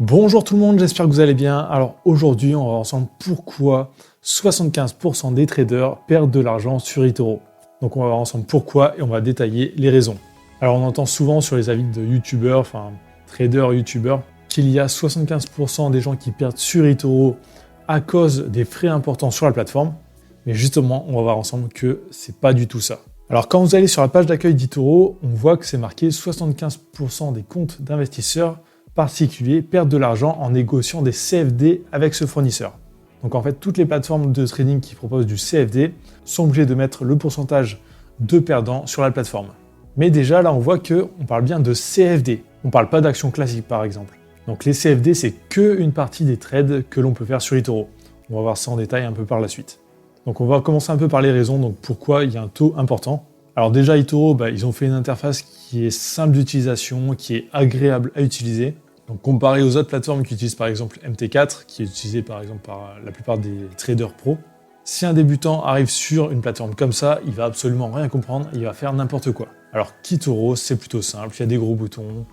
Bonjour tout le monde, j'espère que vous allez bien. Alors aujourd'hui, on va voir ensemble pourquoi 75% des traders perdent de l'argent sur eToro. Donc on va voir ensemble pourquoi et on va détailler les raisons. Alors on entend souvent sur les avis de youtubeurs, traders, youtubeurs, qu'il y a 75% des gens qui perdent sur eToro à cause des frais importants sur la plateforme. Mais justement, on va voir ensemble que c'est pas du tout ça. Alors quand vous allez sur la page d'accueil d'eToro, on voit que c'est marqué 75% des comptes d'investisseurs particuliers perdent de l'argent en négociant des CFD avec ce fournisseur. Donc en fait, toutes les plateformes de trading qui proposent du CFD sont obligées de mettre le pourcentage de perdants sur la plateforme. Mais déjà là, on voit qu'on parle bien de CFD. On ne parle pas d'actions classiques par exemple. Donc les CFD, c'est qu'une partie des trades que l'on peut faire sur eToro. On va voir ça en détail un peu par la suite. Donc on va commencer un peu par les raisons, donc pourquoi il y a un taux important. Alors déjà eToro, ils ont fait une interface qui est simple d'utilisation, qui est agréable à utiliser. Donc comparé aux autres plateformes qui utilisent par exemple MT4, qui est utilisé par exemple par la plupart des traders pro, si un débutant arrive sur une plateforme comme ça, il va absolument rien comprendre, il va faire n'importe quoi. Alors qu'eToro, c'est plutôt simple, il y a des gros boutons,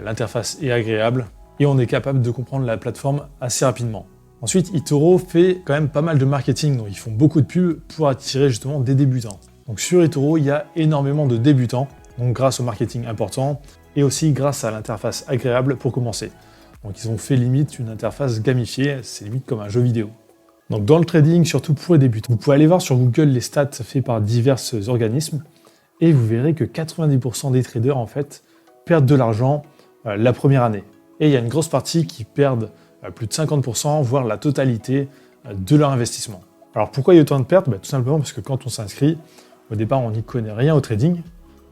l'interface est agréable, et on est capable de comprendre la plateforme assez rapidement. Ensuite, eToro fait quand même pas mal de marketing, donc ils font beaucoup de pubs pour attirer justement des débutants. Donc sur eToro, il y a énormément de débutants, donc grâce au marketing important, et aussi grâce à l'interface agréable pour commencer. Donc ils ont fait limite une interface gamifiée, c'est limite comme un jeu vidéo. Donc dans le trading, surtout pour les débutants, vous pouvez aller voir sur Google les stats faits par divers organismes, et vous verrez que 90% des traders en fait perdent de l'argent la première année. Et il y a une grosse partie qui perdent plus de 50%, voire la totalité de leur investissement. Alors pourquoi il y a autant de pertes ? Tout simplement parce que quand on s'inscrit, au départ on n'y connaît rien au trading,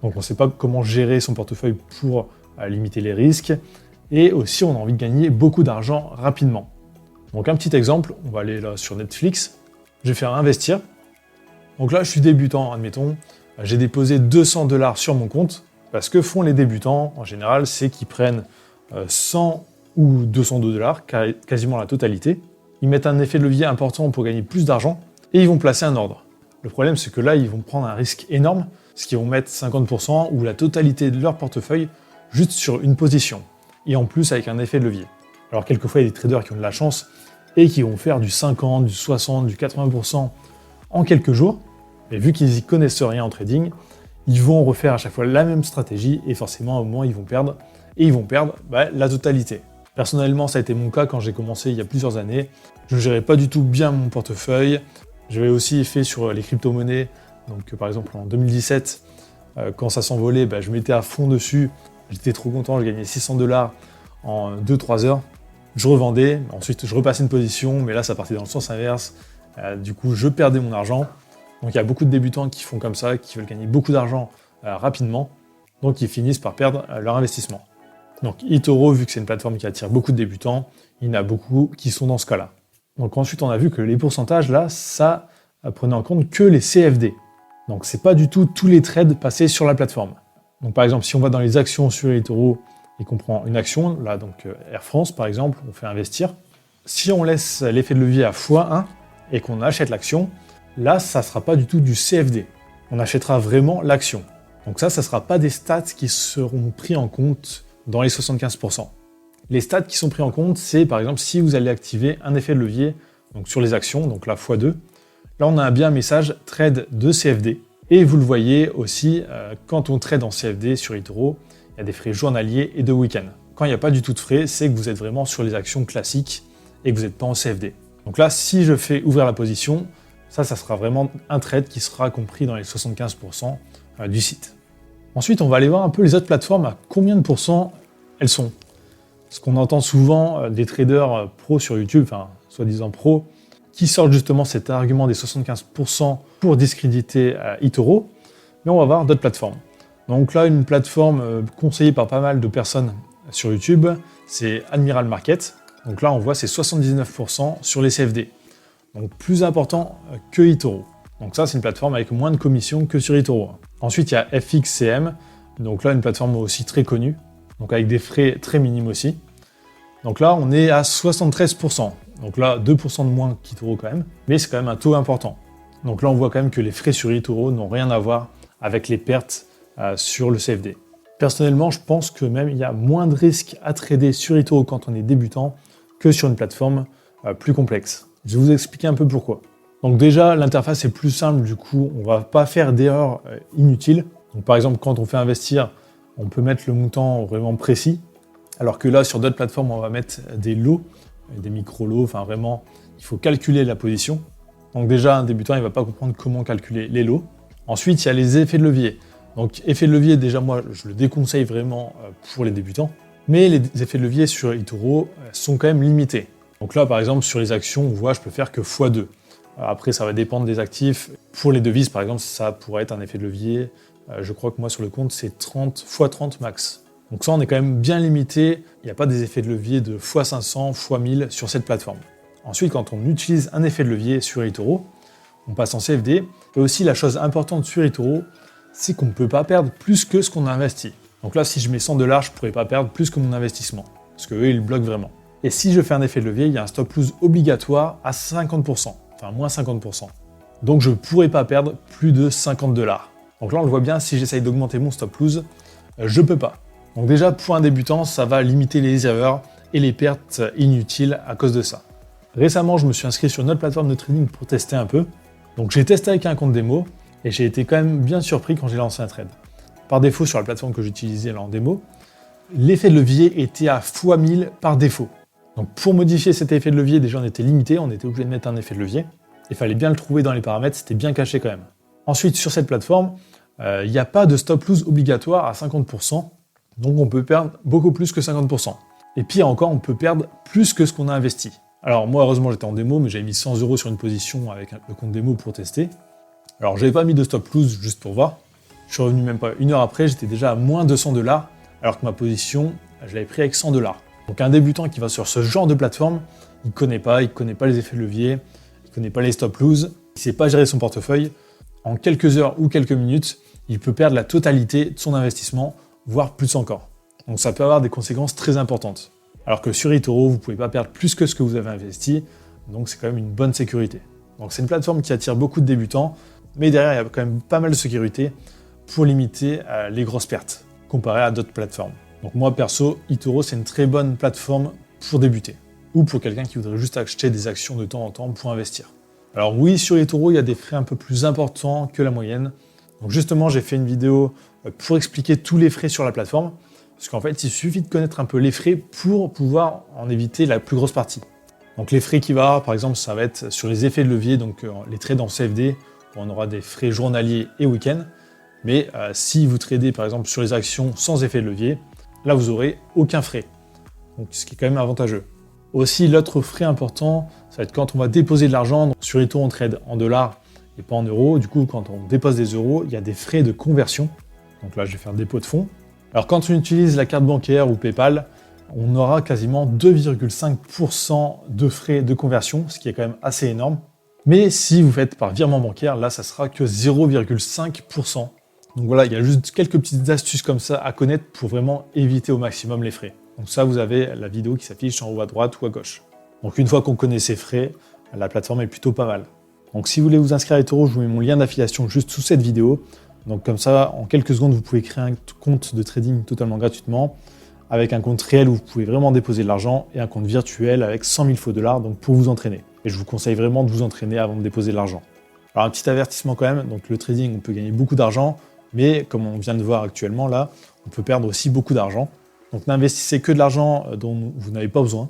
donc on ne sait pas comment gérer son portefeuille pour limiter les risques, et aussi on a envie de gagner beaucoup d'argent rapidement. Donc un petit exemple, on va aller là sur Netflix, je vais faire investir. Donc là je suis débutant, admettons, j'ai déposé 200 $ sur mon compte, parce que font les débutants en général, c'est qu'ils prennent 100 ou 202 $, quasiment la totalité. Ils mettent un effet de levier important pour gagner plus d'argent, et ils vont placer un ordre. Le problème, c'est que là, ils vont prendre un risque énorme, parce qu'ils vont mettre 50% ou la totalité de leur portefeuille juste sur une position, et en plus avec un effet de levier. Alors quelquefois, il y a des traders qui ont de la chance, et qui vont faire du 50, du 60, du 80% en quelques jours, mais vu qu'ils n'y connaissent rien en trading, ils vont refaire à chaque fois la même stratégie, et forcément, à un moment, ils vont perdre, et ils vont perdre la totalité. Personnellement, ça a été mon cas quand j'ai commencé il y a plusieurs années. Je ne gérais pas du tout bien mon portefeuille. J'avais aussi fait sur les crypto-monnaies. Donc par exemple en 2017, quand ça s'envolait, je mettais à fond dessus. J'étais trop content, je gagnais 600 $ en 2-3 heures. Je revendais, ensuite je repassais une position, mais là ça partait dans le sens inverse. Du coup, je perdais mon argent. Donc il y a beaucoup de débutants qui font comme ça, qui veulent gagner beaucoup d'argent rapidement. Donc ils finissent par perdre leur investissement. Donc eToro, vu que c'est une plateforme qui attire beaucoup de débutants, il y en a beaucoup qui sont dans ce cas-là. Donc ensuite, on a vu que les pourcentages, là, ça prenait en compte que les CFD. Donc c'est pas du tout tous les trades passés sur la plateforme. Donc par exemple, si on va dans les actions sur eToro et qu'on prend une action, là donc Air France par exemple, on fait investir. Si on laisse l'effet de levier à x1 et qu'on achète l'action, là, ça ne sera pas du tout du CFD. On achètera vraiment l'action. Donc ça ne sera pas des stats qui seront pris en compte dans les 75%. Les stats qui sont pris en compte, c'est par exemple si vous allez activer un effet de levier donc sur les actions, donc là x2. Là, on a bien un message trade de CFD. Et vous le voyez aussi, quand on trade en CFD sur eToro, il y a des frais journaliers et de week-end. Quand il n'y a pas du tout de frais, c'est que vous êtes vraiment sur les actions classiques et que vous n'êtes pas en CFD. Donc là, si je fais ouvrir la position, ça sera vraiment un trade qui sera compris dans les 75% du site. Ensuite, on va aller voir un peu les autres plateformes, à combien de pourcents elles sont. Parce qu'on entend souvent des traders pros sur YouTube, soi-disant pros, qui sortent justement cet argument des 75% pour discréditer eToro, mais on va voir d'autres plateformes. Donc là, une plateforme conseillée par pas mal de personnes sur YouTube, c'est Admiral Market. Donc là, on voit c'est 79% sur les CFD. Donc plus important que eToro. Donc ça, c'est une plateforme avec moins de commissions que sur eToro. Ensuite, il y a FXCM, donc là, une plateforme aussi très connue, donc avec des frais très minimes aussi. Donc là, on est à 73%. Donc là, 2% de moins qu'eToro quand même, mais c'est quand même un taux important. Donc là, on voit quand même que les frais sur eToro n'ont rien à voir avec les pertes sur le CFD. Personnellement, je pense que même il y a moins de risques à trader sur eToro quand on est débutant que sur une plateforme plus complexe. Je vais vous expliquer un peu pourquoi. Donc déjà, l'interface est plus simple, du coup, on ne va pas faire d'erreurs inutiles. Donc par exemple, quand on fait investir, on peut mettre le montant vraiment précis, alors que là, sur d'autres plateformes, on va mettre des lots, des micro-lots, enfin vraiment, il faut calculer la position. Donc déjà, un débutant, il ne va pas comprendre comment calculer les lots. Ensuite, il y a les effets de levier. Donc effet de levier, déjà moi, je le déconseille vraiment pour les débutants, mais les effets de levier sur eToro sont quand même limités. Donc là, par exemple, sur les actions, on voit, je peux faire que x2. Après, ça va dépendre des actifs. Pour les devises, par exemple, ça pourrait être un effet de levier. Je crois que moi, sur le compte, c'est 30 x 30 max. Donc ça, on est quand même bien limité. Il n'y a pas des effets de levier de x500, x1000 sur cette plateforme. Ensuite, quand on utilise un effet de levier sur eToro, on passe en CFD. Et aussi, la chose importante sur eToro, c'est qu'on ne peut pas perdre plus que ce qu'on a investi. Donc là, si je mets 100 $, je ne pourrais pas perdre plus que mon investissement. Parce qu'eux, ils bloquent vraiment. Et si je fais un effet de levier, il y a un stop loss obligatoire à 50%. Enfin, moins 50%. Donc je ne pourrais pas perdre plus de 50 $. Donc là, on le voit bien, si j'essaye d'augmenter mon stop loss, je ne peux pas. Donc déjà, pour un débutant, ça va limiter les erreurs et les pertes inutiles à cause de ça. Récemment, je me suis inscrit sur une autre plateforme de trading pour tester un peu. Donc j'ai testé avec un compte démo et j'ai été quand même bien surpris quand j'ai lancé un trade. Par défaut, sur la plateforme que j'utilisais là en démo, l'effet de levier était à x1000 par défaut. Donc pour modifier cet effet de levier, déjà on était limité, on était obligé de mettre un effet de levier. Il fallait bien le trouver dans les paramètres, c'était bien caché quand même. Ensuite, sur cette plateforme, il n'y a pas de stop loss obligatoire à 50%, donc on peut perdre beaucoup plus que 50%. Et pire encore, on peut perdre plus que ce qu'on a investi. Alors moi, heureusement, j'étais en démo, mais j'avais mis 100 € sur une position avec le compte démo pour tester. Alors j'avais pas mis de stop loss juste pour voir. Je suis revenu même pas une heure après, j'étais déjà à moins 200 $, alors que ma position, je l'avais pris avec 100 $. Donc un débutant qui va sur ce genre de plateforme, il connaît pas les effets de levier, il connaît pas les stop loss, il sait pas gérer son portefeuille. En quelques heures ou quelques minutes, il peut perdre la totalité de son investissement, voire plus encore. Donc ça peut avoir des conséquences très importantes. Alors que sur eToro, vous pouvez pas perdre plus que ce que vous avez investi, donc c'est quand même une bonne sécurité. Donc c'est une plateforme qui attire beaucoup de débutants, mais derrière il y a quand même pas mal de sécurité pour limiter les grosses pertes, comparé à d'autres plateformes. Donc moi perso, eToro c'est une très bonne plateforme pour débuter, ou pour quelqu'un qui voudrait juste acheter des actions de temps en temps pour investir. Alors oui, sur eToro, il y a des frais un peu plus importants que la moyenne. Donc justement, j'ai fait une vidéo pour expliquer tous les frais sur la plateforme, parce qu'en fait, il suffit de connaître un peu les frais pour pouvoir en éviter la plus grosse partie. Donc les frais qu'il va y avoir, par exemple, ça va être sur les effets de levier, donc les trades en CFD, on aura des frais journaliers et week-end. Mais si vous tradez par exemple sur les actions sans effet de levier, là vous n'aurez aucun frais. Donc ce qui est quand même avantageux. Aussi, l'autre frais important, ça va être quand on va déposer de l'argent. Sur eToro, on trade en dollars et pas en euros. Du coup, quand on dépose des euros, il y a des frais de conversion. Donc là, je vais faire dépôt de fonds. Alors quand on utilise la carte bancaire ou PayPal, on aura quasiment 2,5% de frais de conversion, ce qui est quand même assez énorme. Mais si vous faites par virement bancaire, là, ça sera que 0,5%. Donc voilà, il y a juste quelques petites astuces comme ça à connaître pour vraiment éviter au maximum les frais. Donc ça, vous avez la vidéo qui s'affiche en haut à droite ou à gauche. Donc une fois qu'on connaît ces frais, la plateforme est plutôt pas mal. Donc si vous voulez vous inscrire à eToro, je vous mets mon lien d'affiliation juste sous cette vidéo. Donc comme ça, en quelques secondes, vous pouvez créer un compte de trading totalement gratuitement, avec un compte réel où vous pouvez vraiment déposer de l'argent et un compte virtuel avec 100 000 faux dollars, donc pour vous entraîner. Et je vous conseille vraiment de vous entraîner avant de déposer de l'argent. Alors un petit avertissement quand même, donc le trading, on peut gagner beaucoup d'argent, mais comme on vient de voir actuellement là, on peut perdre aussi beaucoup d'argent. Donc n'investissez que de l'argent dont vous n'avez pas besoin.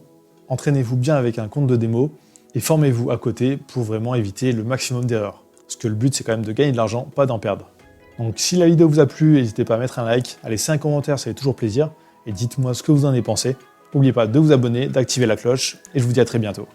Entraînez-vous bien avec un compte de démo et formez-vous à côté pour vraiment éviter le maximum d'erreurs. Parce que le but c'est quand même de gagner de l'argent, pas d'en perdre. Donc si la vidéo vous a plu, n'hésitez pas à mettre un like, à laisser un commentaire, ça fait toujours plaisir. Et dites-moi ce que vous en avez pensé. N'oubliez pas de vous abonner, d'activer la cloche et je vous dis à très bientôt.